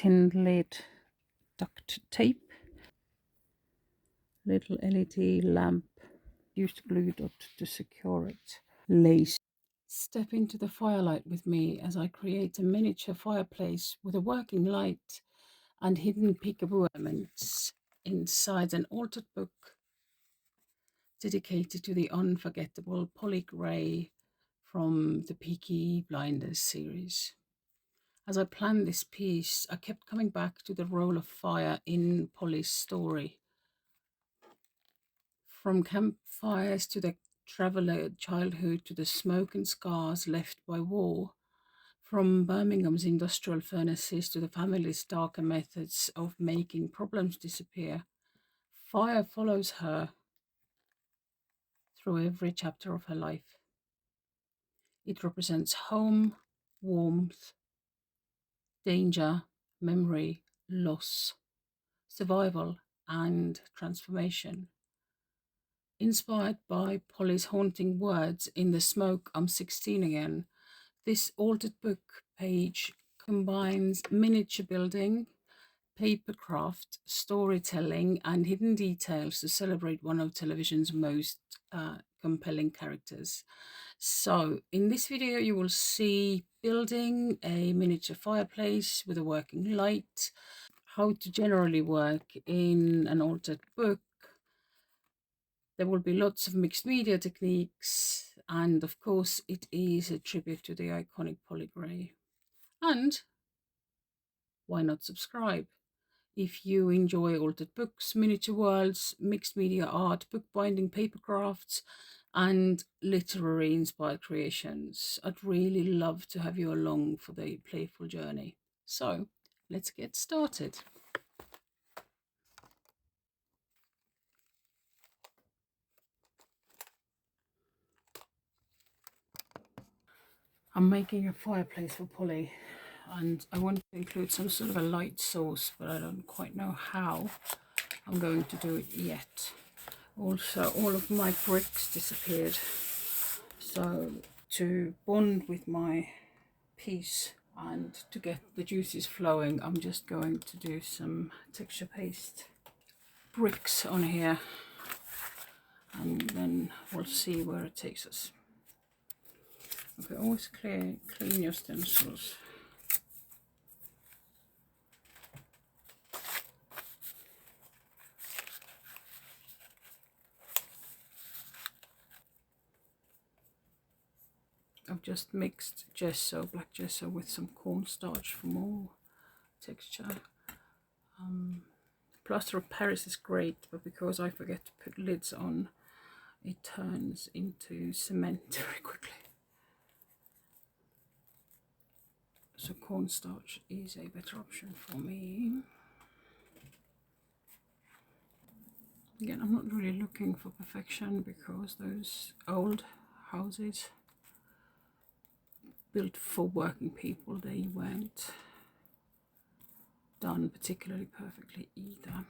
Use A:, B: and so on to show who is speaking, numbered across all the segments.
A: tin lid duct tape, little LED lamp, used glue dot to secure it, lace. Step into the firelight with me as I create a miniature fireplace with a working light and hidden peekaboo elements inside an altered book dedicated to the unforgettable Polly Gray from the Peaky Blinders series. As I planned this piece, I kept coming back to the role of fire in Polly's story. From campfires to the traveller childhood to the smoke and scars left by war, from Birmingham's industrial furnaces to the family's darker methods of making problems disappear, fire follows her through every chapter of her life. It represents home, warmth, danger, memory, loss, survival, and transformation. Inspired by Polly's haunting words in The Smoke, I'm 16 Again, this altered book page combines miniature building, papercraft, storytelling, and hidden details to celebrate one of television's most compelling characters. So in this video, you will see building a miniature fireplace with a working light, how to generally work in an altered book. There will be lots of mixed media techniques, and of course it is a tribute to the iconic Polly Gray. And why not subscribe? If you enjoy altered books, miniature worlds, mixed media art, bookbinding, paper crafts, and literary inspired creations, I'd really love to have you along for the playful journey. So let's get started. I'm making a fireplace for Polly, and I want to include some sort of a light source, but I don't quite know how I'm going to do it yet. Also, all of my bricks disappeared, so to bond with my piece and to get the juices flowing, I'm just going to do some texture paste bricks on here, and then we'll see where it takes us. Okay, always clean your stencils. I've just mixed gesso, black gesso, with some cornstarch for more texture. Plaster of Paris is great, but because I forget to put lids on, it turns into cement very quickly. So cornstarch is a better option for me. Again, I'm not really looking for perfection because those old houses built for working people, they weren't done particularly perfectly either.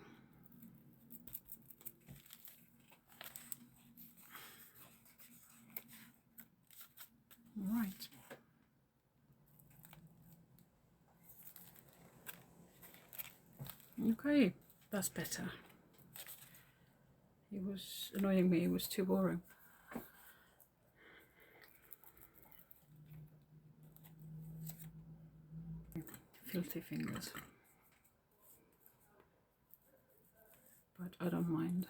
A: All right. Okay, that's better. It was annoying me, it was too boring. Filthy fingers. But I don't mind.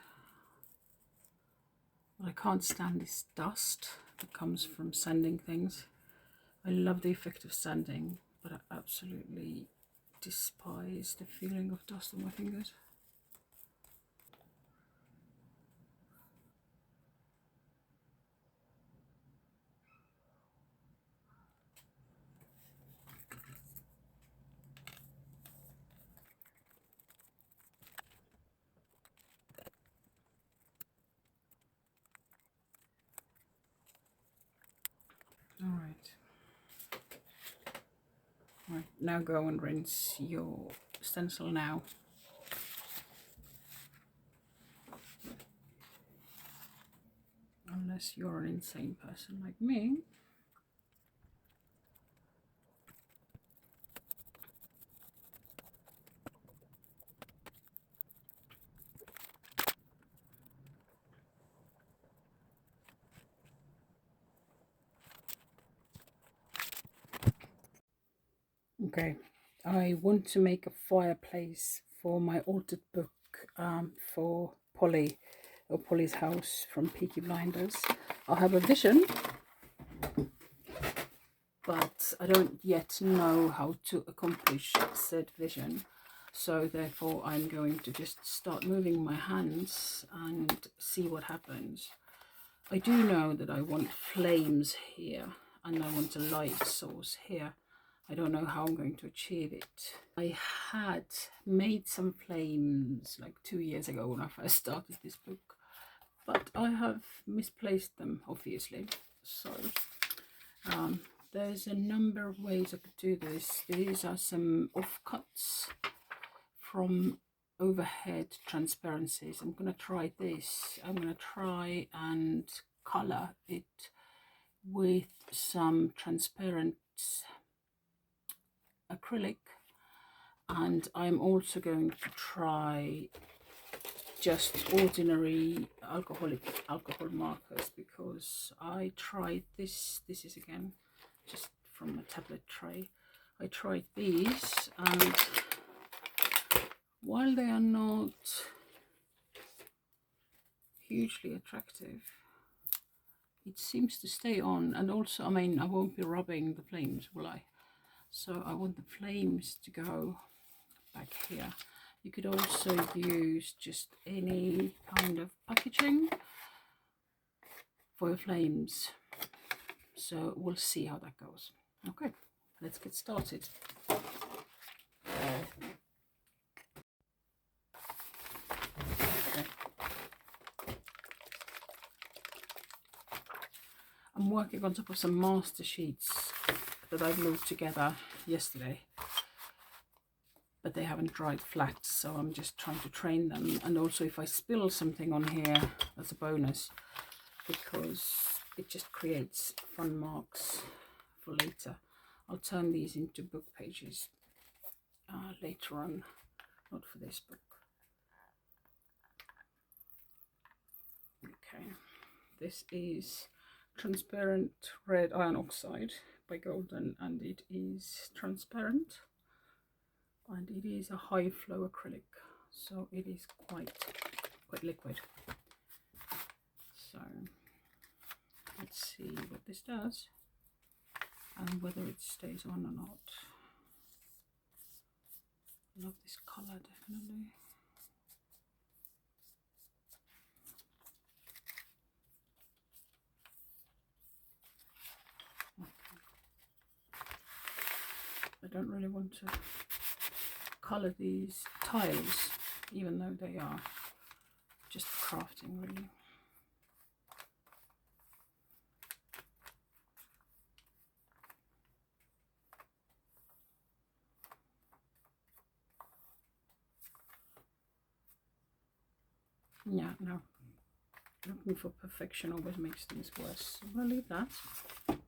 A: What I can't stand is dust that comes from sanding things. I love the effect of sanding, but I absolutely despise the feeling of dust on my fingers. Right, now go and rinse your stencil now. Unless you're an insane person like me. Okay, I want to make a fireplace for my altered book for Polly, or Polly's house from Peaky Blinders. I have a vision, but I don't yet know how to accomplish said vision. So therefore I'm going to just start moving my hands and see what happens. I do know that I want flames here and I want a light source here. I don't know how I'm going to achieve it. I had made some flames like 2 years ago when I first started this book, but I have misplaced them, obviously. So there's a number of ways I could do this. These are some offcuts from overhead transparencies. I'm going to try this. I'm going to try and color it with some transparent acrylic, and I'm also going to try just ordinary alcohol markers, because I tried this is again just from a tablet tray. I tried these, and while they are not hugely attractive, it seems to stay on. And also, I mean, I won't be rubbing the flames, will I? So I want the flames to go back here. You could also use just any kind of packaging for your flames. So we'll see how that goes. Okay, let's get started. I'm working on top of some master sheets that I glued together yesterday, but they haven't dried flat, so I'm just trying to train them. And also, if I spill something on here, that's a bonus, because it just creates fun marks for later. I'll turn these into book pages later on, not for this book. Okay, this is transparent red iron oxide by Golden, and it is transparent, and it is a high flow acrylic, so it is quite liquid. So let's see what this does and whether it stays on or not. Love this color, definitely. I don't really want to color these tiles, even though they are just crafting, really. Yeah, no, looking for perfection always makes things worse. So I'll leave that. Okay.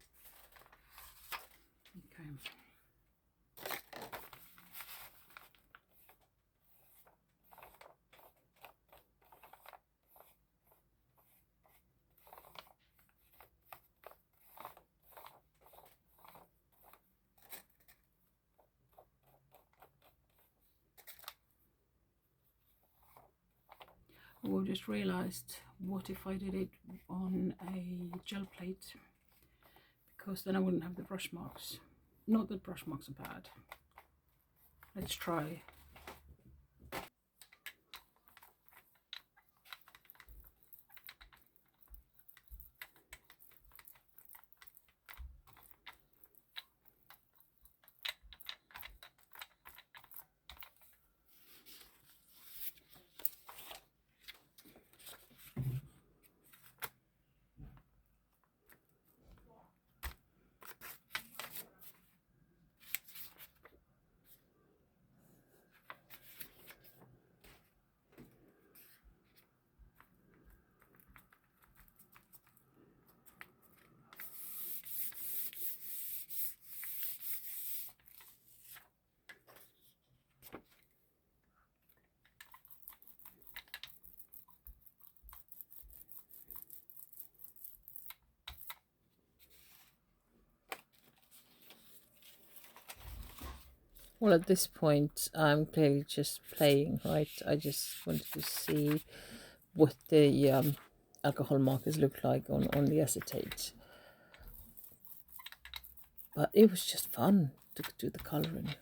A: I've just realized, what if I did it on a gel plate, because then I wouldn't have the brush marks. Not that brush marks are bad. Let's try.
B: Well, at this point, I'm clearly just playing, right? I just wanted to see what the alcohol markers look like on the acetate. But it was just fun to do the colouring.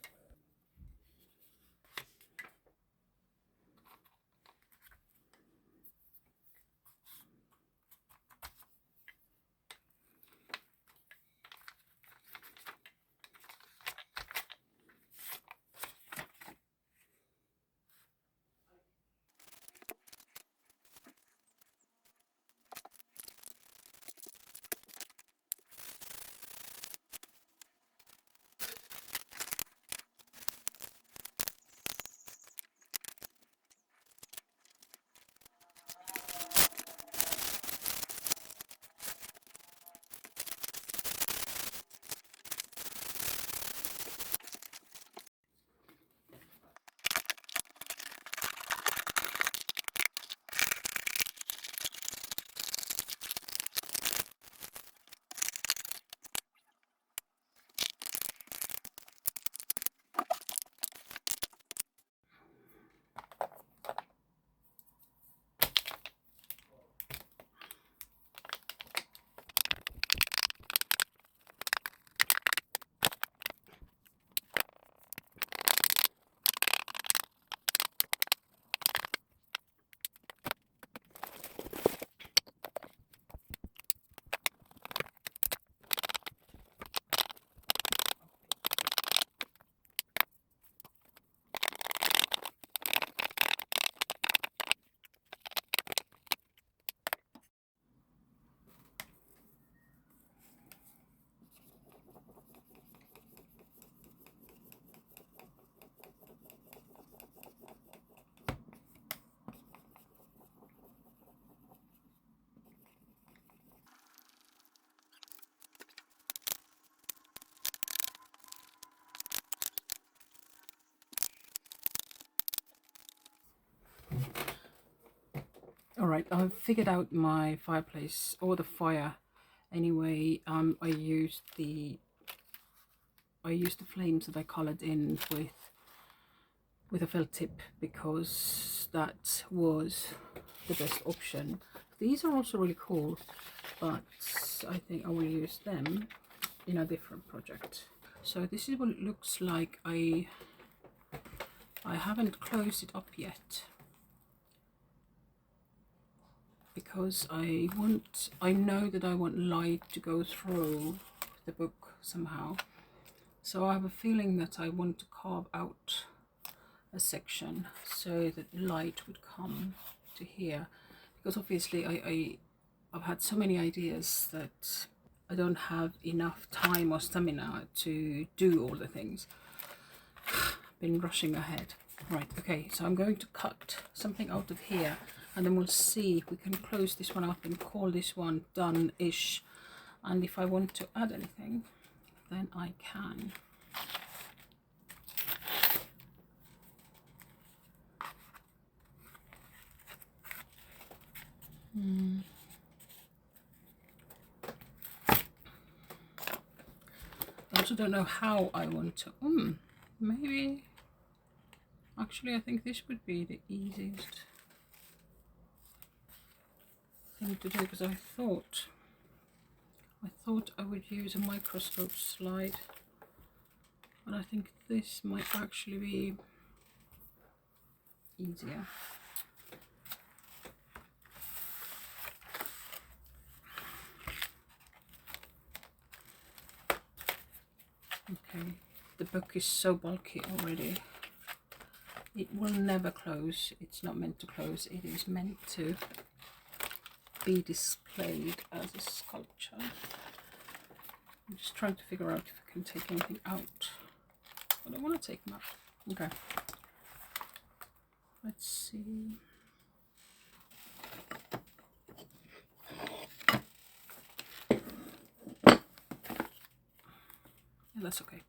A: Alright, I've figured out my fireplace or the fire. Anyway, I used the flames that I coloured in with a felt tip because that was the best option. These are also really cool, but I think I will use them in a different project. So this is what it looks like. I haven't closed it up yet because I know that I want light to go through the book somehow. So I have a feeling that I want to carve out a section so that light would come to here, because obviously I've had so many ideas that I don't have enough time or stamina to do all the things. Been rushing ahead. Right, okay, so I'm going to cut something out of here and then we'll see if we can close this one up and call this one done-ish. And if I want to add anything, then I can. I also don't know how I want to. Maybe. Actually, I think this would be the easiest thing to do because I thought I would use a microscope slide, but I think this might actually be easier. Okay, the book is so bulky already. It will never close. It's not meant to close. It is meant to be displayed as a sculpture. I'm just trying to figure out if I can take anything out. I don't want to take them out. Okay. Let's see. Yeah, that's okay.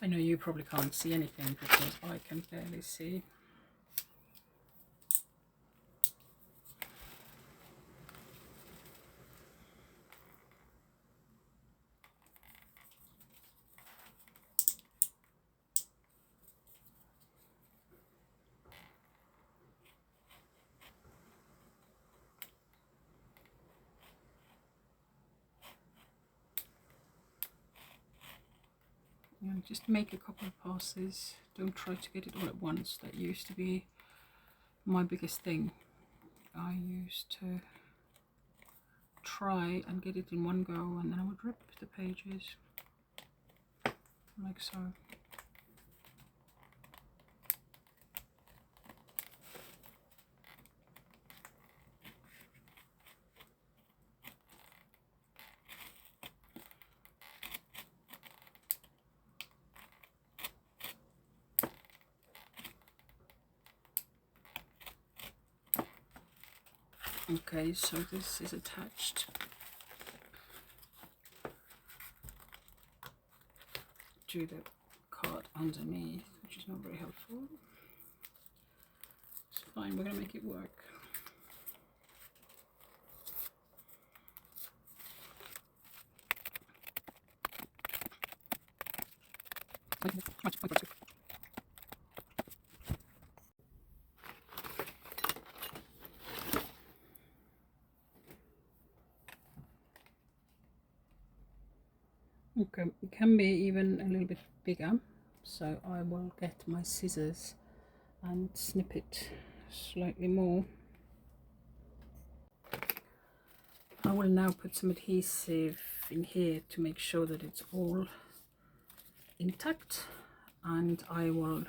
A: I know you probably can't see anything because I can barely see. Just make a couple of passes. Don't try to get it all at once. That used to be my biggest thing. I used to try and get it in one go, and then I would rip the pages like so. Okay, so this is attached to the card underneath, which is not very helpful. It's fine, we're going to make it work. Okay, it can be even a little bit bigger, so I will get my scissors and snip it slightly more. I will now put some adhesive in here to make sure that it's all intact, and I will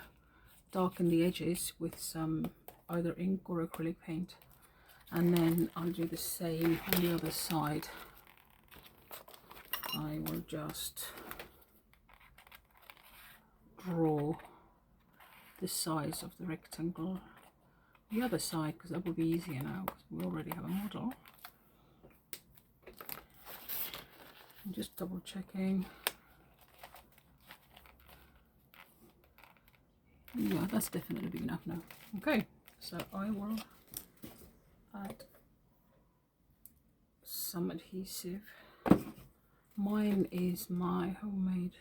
A: darken the edges with some either ink or acrylic paint, and then I'll do the same on the other side. I will just draw the size of the rectangle the other side, because that will be easier now because we already have a model. I'm just double checking. Yeah, that's definitely big enough now. Okay, so I will add some adhesive. Mine is my homemade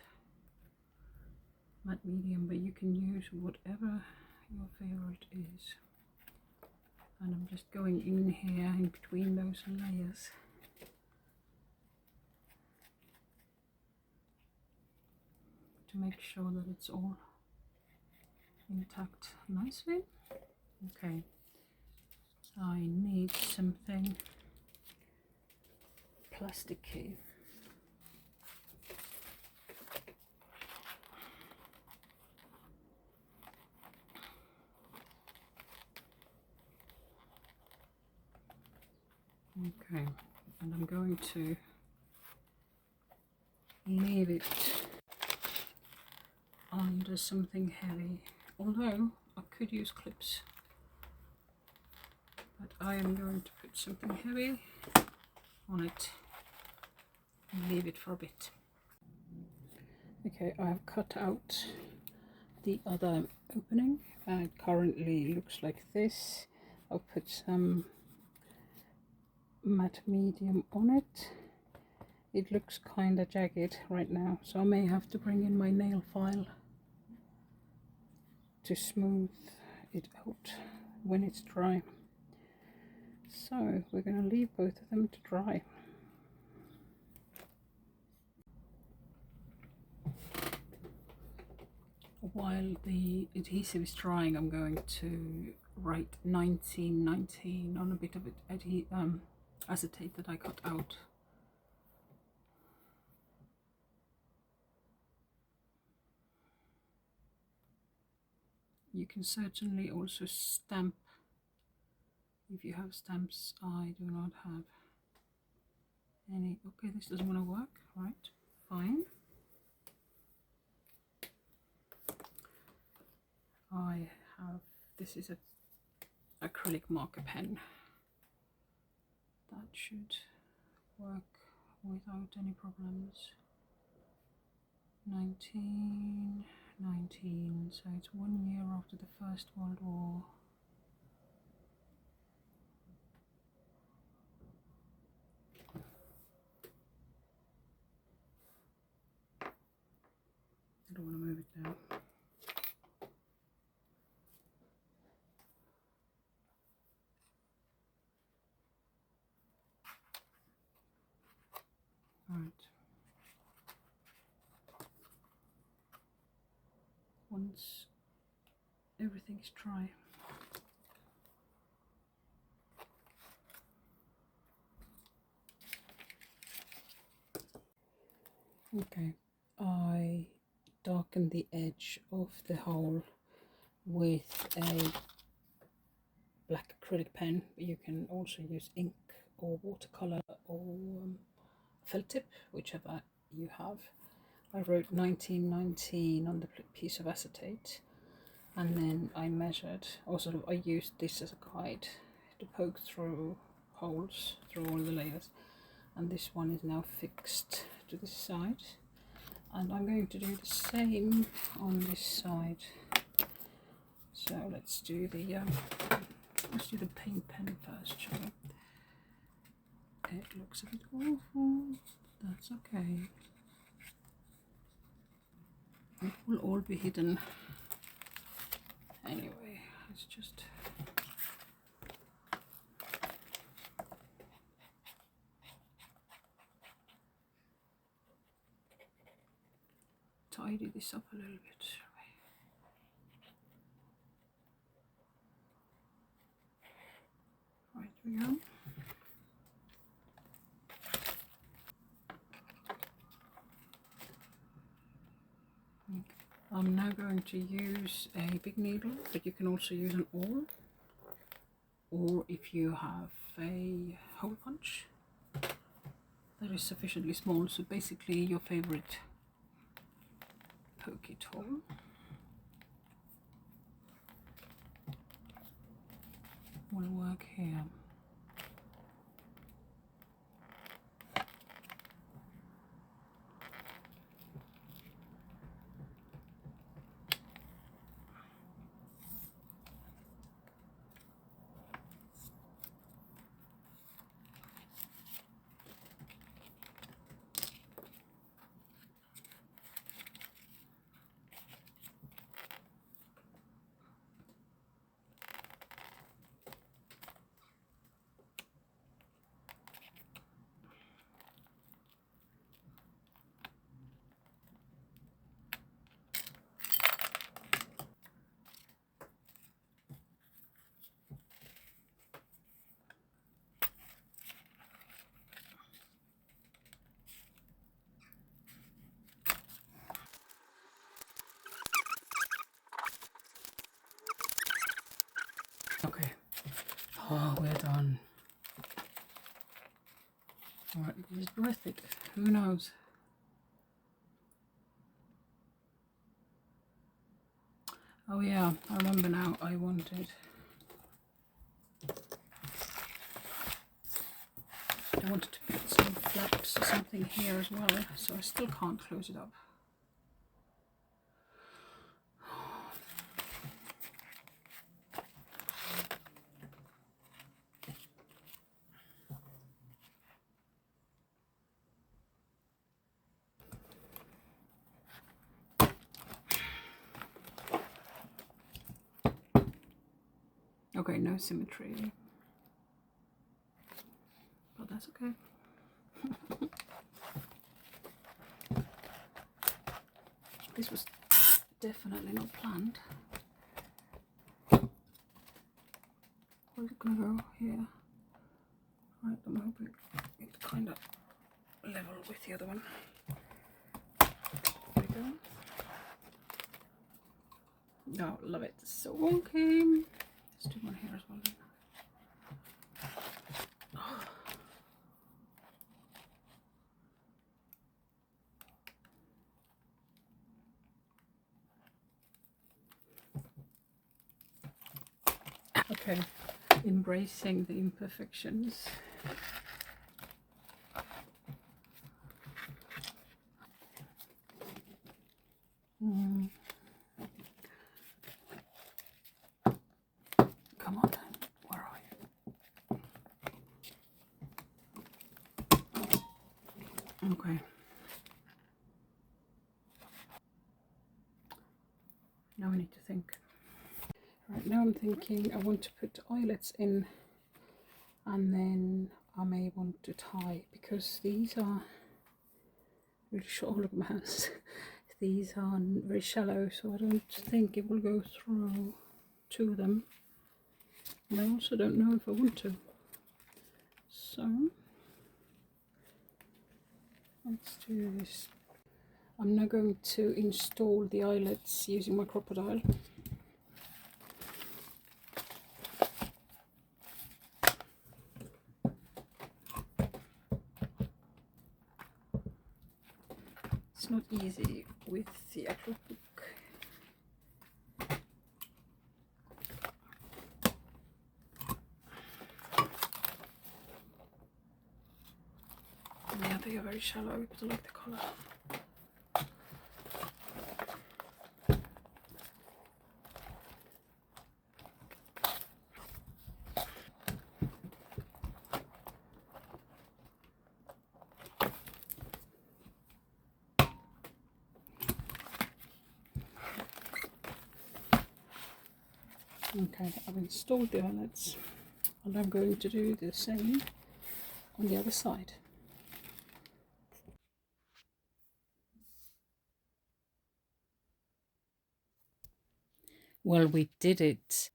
A: matte medium, but you can use whatever your favorite is. And I'm just going in here in between those layers to make sure that it's all intact nicely. Okay, I need something plasticky. Okay, and I'm going to leave it under something heavy, although I could use clips, but I am going to put something heavy on it and leave it for a bit. Okay, I have cut out the other opening. It currently looks like this. I'll put some matte medium on it. It looks kind of jagged right now, so I may have to bring in my nail file to smooth it out when it's dry. So we're going to leave both of them to dry. While the adhesive is drying, I'm going to write 1919 on a bit of acetate that I cut out. You can certainly also stamp if you have stamps. I do not have any. Okay, this doesn't want to work, right? Fine. I have, this is a acrylic marker pen. That should work without any problems. 1919, so it's 1 year after the First World War. I don't want to move it now. Right. Once everything is dry. Okay, I darken the edge of the hole with a black acrylic pen. You can also use ink or watercolor or felt tip, whichever you have. I wrote 1919 on the piece of acetate, and then I measured, or sort of I used this as a guide to poke through holes through all the layers, and this one is now fixed to this side, and I'm going to do the same on this side. So let's do the paint pen first, shall we? It looks a bit awful. That's okay. It will all be hidden anyway. It's just tidy this up a little bit, shall we? Right, we go. I'm now going to use a big needle, but you can also use an awl, or if you have a hole punch that is sufficiently small, so basically your favorite pokey tool. Will work here. Okay. Oh, we're done. Alright, is it worth it? Who knows? Oh yeah, I remember now. I wanted to put some flaps or something here as well, so I still can't close it up. Okay, no symmetry, but that's okay. This was definitely not planned. Where's it gonna go? Here. Right, I'm hoping it's kind of level with the other one. There we go. Oh, love it. So okay. Let's do one here as well then. Okay, embracing the imperfections. Come on then, where are you? Okay. Now I need to think. Right, now I'm thinking I want to put eyelets in, and then I may want to tie, because these are really short. Look at my hands. These are very shallow, so I don't think it will go through to them. And I also don't know if I want to. So let's do this. I'm now going to install the eyelets using my crocodile. It's not easy with the actual book. Yeah, they are very shallow, but I like the colour. Okay, I've installed the eyelets, and I'm going to do the same on the other side. Well, we did it.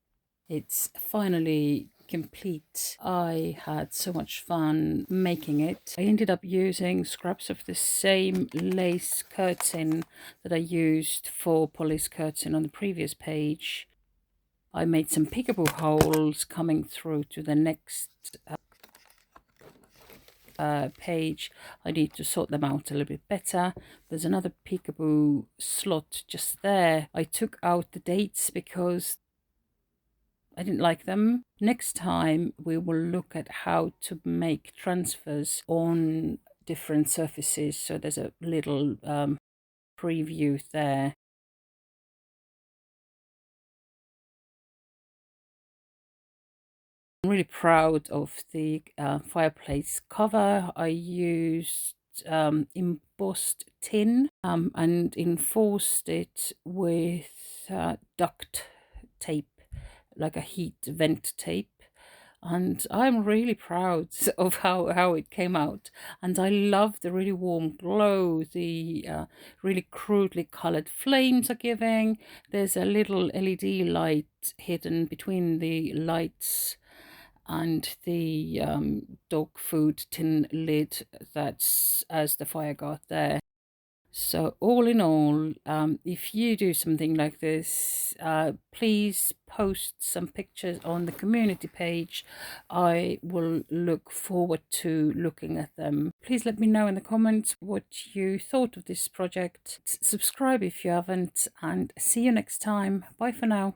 A: It's finally complete. I had so much fun making it. I ended up using scraps of the same lace curtain that I used for Polly's curtain on the previous page. I made some peekaboo holes coming through to the next page. I need to sort them out a little bit better. There's another peekaboo slot just there. I took out the dates because I didn't like them. Next time we will look at how to make transfers on different surfaces. So there's a little preview there. I'm really proud of the Fireplace cover. I used embossed tin and enforced it with duct tape, like a heat vent tape. And I'm really proud of how it came out. And I love the really warm glow the really crudely colored flames are giving. There's a little LED light hidden between the lights and the dog food tin lid that's as the fire got there. So all in all, if you do something like this, please post some pictures on the community page. I will look forward to looking at them. Please let me know in the comments what you thought of this project. Subscribe if you haven't, and see you next time. Bye for now.